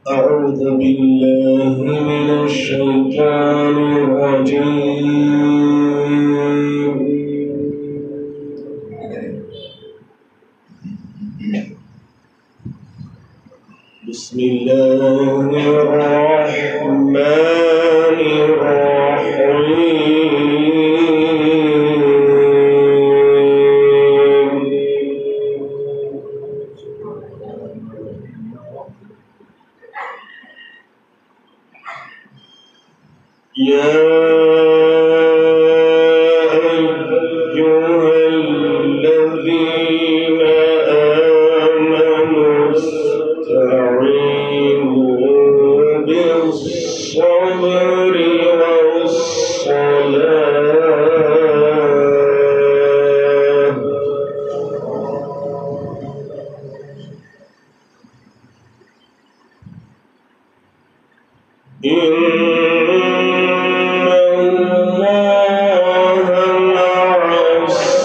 أعوذ بالله من الشيطان الرجيم. بسم الله الرحمن الرحيم. يا أيها الذين آمنوا استعينوا بالصبر والصلاة إن الله مع الصابرين.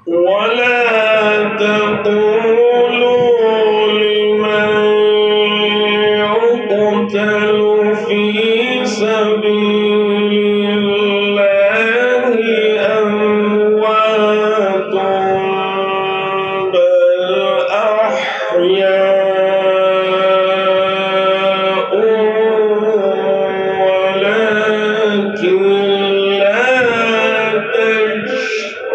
ولا تقولوا لمن يقتل في سبيل الله أموات، بل أحياء ولكن لا تشعرون.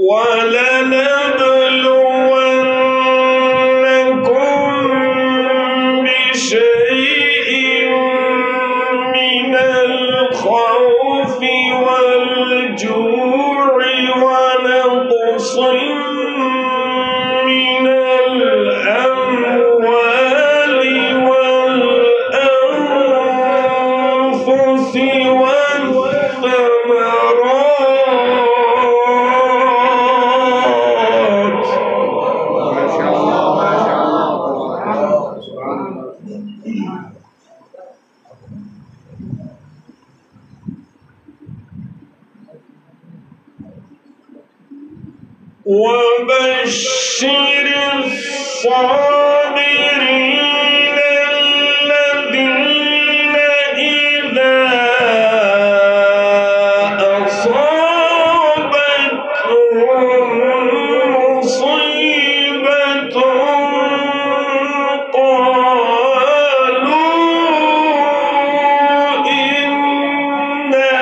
ولنبلونكم بشيء من الخوف والجوع ونقص من الأموال والأنفس والثمرات. ما شاء الله ما شاء الله. وبشر الصابرين الذين إذا أصابتهم مصيبة قالوا إنا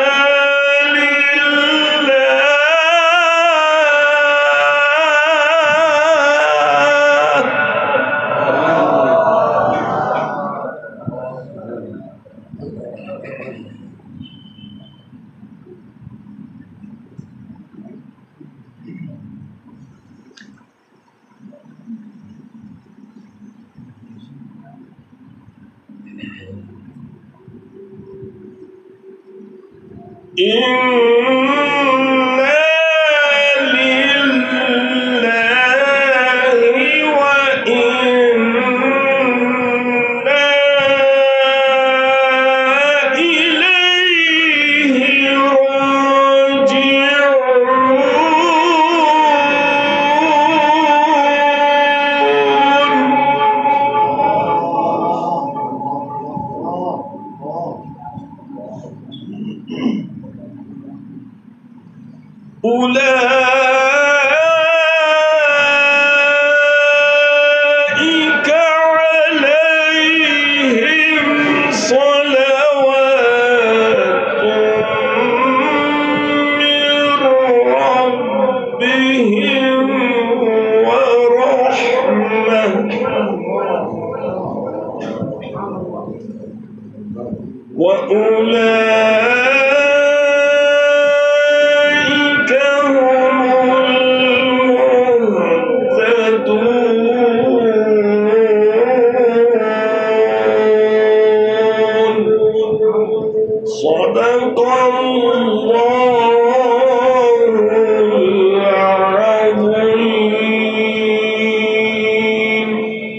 صدق الله